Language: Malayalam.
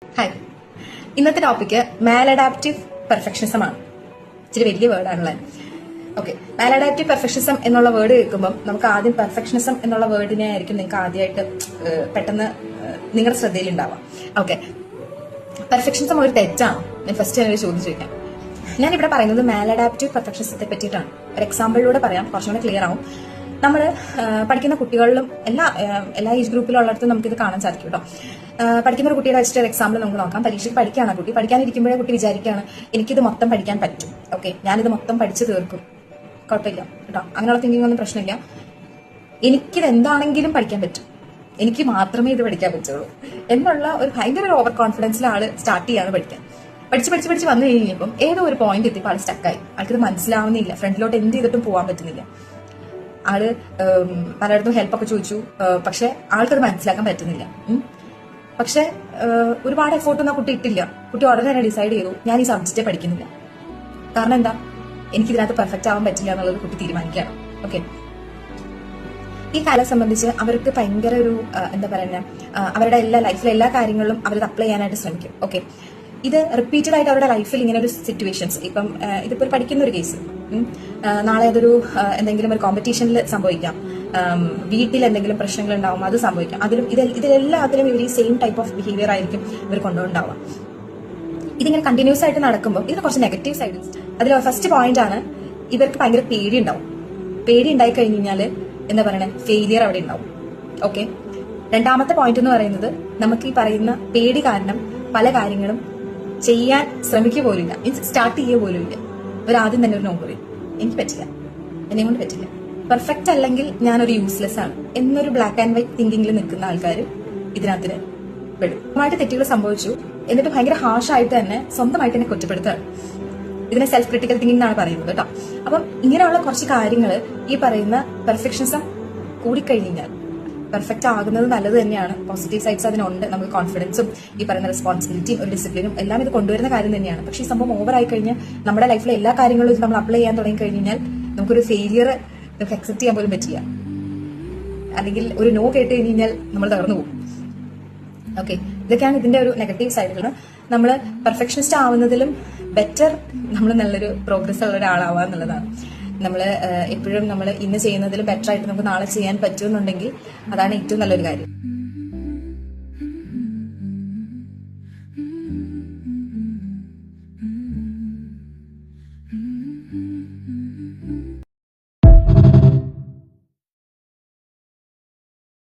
ഹായ്, ഇന്നത്തെ ടോപ്പിക്ക് മാലഡാപ്റ്റീവ് പെർഫെക്ഷനിസം ആണ്. ഇച്ചിരി വലിയ വേർഡാണല്ലേ. ഓക്കെ, മാലഡാപ്റ്റീവ് പെർഫെക്ഷനിസം എന്നുള്ള വേർഡ് കേൾക്കുമ്പോൾ നമുക്ക് ആദ്യം പെർഫെക്ഷനിസം എന്നുള്ള വേർഡിനെ ആയിരിക്കും നിങ്ങൾക്ക് ആദ്യമായിട്ട് പെട്ടെന്ന് നിങ്ങളുടെ ശ്രദ്ധയിൽ ഉണ്ടാവാം. ഓക്കെ, പെർഫെക്ഷനിസം ഒരു തെറ്റാണ്. ഞാൻ ഫസ്റ്റ് ഞാനൊരു ചോദ്യം ചോദിക്കാം. ഞാനിവിടെ പറയുന്നത് മാലഡാപ്റ്റീവ് പെർഫെക്ഷനിസത്തെ പറ്റിയിട്ടാണ്. ഒരു എക്സാമ്പിളിലൂടെ പറയാം, കുറച്ചുകൂടെ ക്ലിയർ ആവും. നമ്മൾ പഠിക്കുന്ന കുട്ടികളിലും എല്ലാ ഏജ് ഗ്രൂപ്പിലുള്ളിടത്തും നമുക്കിത് കാണാൻ സാധിക്കും കേട്ടോ. പഠിക്കുന്ന ഒരു കുട്ടിയുടെ വെച്ചിട്ട് ഒരു എക്സാമ്പിൾ നമുക്ക് നോക്കാം. പരീക്ഷയ്ക്ക് പഠിക്കുകയാണ് കുട്ടി. പഠിക്കാനിരിക്കുമ്പോഴേ കുട്ടി വിചാരിക്കുകയാണ് എനിക്കിത് മൊത്തം പഠിക്കാൻ പറ്റും, ഓക്കെ, ഞാനിത് മൊത്തം പഠിച്ചു തീർക്കും, കുഴപ്പമില്ല കേട്ടോ, അങ്ങനെയുള്ള തിങ്കിങ് ഒന്നും പ്രശ്നമില്ല. എനിക്കിത് എന്താണെങ്കിലും പഠിക്കാൻ പറ്റും, എനിക്ക് മാത്രമേ ഇത് പഠിക്കാൻ പറ്റുള്ളൂ എന്നുള്ള ഒരു ഭയങ്കര ഒരു ഓവർ കോൺഫിഡൻസിൽ ആള് സ്റ്റാർട്ട് ചെയ്യാണ് പഠിക്കാൻ. പഠിച്ച് വന്നു കഴിഞ്ഞപ്പം ഏതോ ഒരു പോയിന്റ് എത്തിയപ്പോൾ ആൾ സ്റ്റക്കായി. ആൾക്കിത് മനസ്സിലാവുന്നില്ല, ഫ്രണ്ടിലോട്ട് എന്ത് ചെയ്തിട്ടും പോകാൻ പറ്റുന്നില്ല. ആള് പലയിടത്തും ഹെൽപ്പൊക്കെ ചോദിച്ചു, പക്ഷെ ആൾക്കത് മനസ്സിലാക്കാൻ പറ്റുന്നില്ല. പക്ഷെ ഒരുപാട് എഫോർട്ടൊന്നും ആ കുട്ടി ഇട്ടില്ല. കുട്ടി ഉടനെ തന്നെ ഡിസൈഡ് ചെയ്തു, ഞാൻ ഈ സബ്ജക്റ്റേ പഠിക്കുന്നില്ല. കാരണം എന്താ, എനിക്കിതിനകത്ത് പെർഫെക്റ്റ് ആവാൻ പറ്റില്ല എന്നുള്ളത് കുട്ടി തീരുമാനിക്കുകയാണ്. ഓക്കെ, ഈ കാലം സംബന്ധിച്ച് അവർക്ക് ഭയങ്കര ഒരു എന്താ പറയുക, അവരുടെ ലൈഫിലെ എല്ലാ കാര്യങ്ങളിലും അവരത് അപ്ലൈ ചെയ്യാനായിട്ട് ശ്രമിക്കും. ഓക്കെ, ഇത് റിപ്പീറ്റഡ് ആയിട്ട് അവരുടെ ലൈഫിൽ ഇങ്ങനെ ഒരു സിറ്റുവേഷൻസ്, ഇപ്പം ഇതിപ്പോ ഒരു പഠിക്കുന്ന ഒരു കേസ്, നാളെ അതൊരു എന്തെങ്കിലും ഒരു കോമ്പറ്റീഷനിൽ സംഭവിക്കാം, വീട്ടിൽ എന്തെങ്കിലും പ്രശ്നങ്ങൾ ഉണ്ടാവും, അത് സംഭവിക്കാം. ഇതിലെല്ലാത്തിലും ഇവർ ഈ സെയിം ടൈപ്പ് ഓഫ് ബിഹേവിയർ ആയിരിക്കും ഇവർ കൊണ്ടുണ്ടാവുക. ഇതിങ്ങനെ കണ്ടിന്യൂസ് ആയിട്ട് നടക്കുമ്പോൾ ഇതിന് കുറച്ച് നെഗറ്റീവ് സൈഡ്. അതിൽ ഫസ്റ്റ് പോയിന്റ് ആണ്, ഇവർക്ക് ഭയങ്കര പേടി ഉണ്ടാവും. പേടി ഉണ്ടായി കഴിഞ്ഞ് കഴിഞ്ഞാല് എന്താ പറയണേ, ഫെയിലിയർ അവിടെ ഉണ്ടാവും. ഓക്കെ, രണ്ടാമത്തെ പോയിന്റ് എന്ന് പറയുന്നത്, നമുക്ക് ഈ പറയുന്ന പേടി കാരണം പല കാര്യങ്ങളും ചെയ്യാൻ ശ്രമിക്കുക പോലില്ല, മീൻസ് സ്റ്റാർട്ട് ചെയ്യുക പോലും ഇല്ല. ആദ്യം തന്നെ ഒരു നോ പറയും, എനിക്ക് പറ്റില്ല, എന്നെ കൊണ്ട് പറ്റില്ല, പെർഫെക്റ്റ് അല്ലെങ്കിൽ ഞാനൊരു യൂസ്ലെസ് ആണ് എന്നൊരു ബ്ലാക്ക് ആൻഡ് വൈറ്റ് തിങ്കിങ്ങിൽ നിൽക്കുന്ന ആൾക്കാർ ഇതിനകത്തിന് പെടും. സ്വന്തമായിട്ട് തെറ്റുകൾ സംഭവിച്ചു എന്നിട്ട് ഭയങ്കര ഹാർഷായിട്ട് തന്നെ സ്വന്തമായിട്ട് തന്നെ കുറ്റപ്പെടുത്തുകയാണ്. ഇതിനെ സെൽഫ് ക്രിട്ടിക്കൽ തിങ്കിങ് എന്നാണ് പറയുന്നത് കേട്ടോ. അപ്പം ഇങ്ങനെയുള്ള കുറച്ച് കാര്യങ്ങൾ, ഈ പറയുന്ന പെർഫെക്ഷനിസം കൂടിക്കഴിഞ്ഞാൽ പെർഫെക്റ്റ് ആകുന്നത് നല്ലത് തന്നെയാണ്. പോസിറ്റീവ് സൈഡ്സ് അതിനുണ്ട്. നമുക്ക് കോൺഫിഡൻസും ഈ പറയുന്ന റെസ്പോൺസിബിലിറ്റിയും ഒരു ഡിസിപ്ലിനും എല്ലാം ഇത് കൊണ്ടുവരുന്ന കാര്യം തന്നെയാണ്. പക്ഷേ ഈ സംഭവം ഓവർ ആയി കഴിഞ്ഞാൽ നമ്മുടെ ലൈഫിലെ എല്ലാ കാര്യങ്ങളും ഇത് നമ്മൾ അപ്ലൈ ചെയ്യാൻ തുടങ്ങി കഴിഞ്ഞാൽ നമുക്കൊരു ഫെയിലിയർ നമുക്ക് അക്സെപ്റ്റ് ചെയ്യാൻ പോലും പറ്റില്ല. അല്ലെങ്കിൽ ഒരു നോ കേട്ട് കഴിഞ്ഞാൽ നമ്മൾ തകർന്നു പോകും. ഓക്കെ, ഇതൊക്കെയാണ് ഇതിന്റെ ഒരു നെഗറ്റീവ് സൈഡുകൾ. നമ്മൾ പെർഫെക്ഷനിസ്റ്റ് ആവുന്നതിലും ബെറ്റർ നമ്മൾ നല്ലൊരു പ്രോഗ്രസ് ഉള്ള ഒരാളാവുക എന്നുള്ളതാണ്. നമ്മൾ എപ്പോഴും നമ്മൾ ഇന്ന് ചെയ്യുന്നതിലും ബെറ്റർ ആയിട്ട് നമുക്ക് നാളെ ചെയ്യാൻ പറ്റുമെന്നുണ്ടെങ്കിൽ അതാണ് ഏറ്റവും നല്ലൊരു കാര്യം.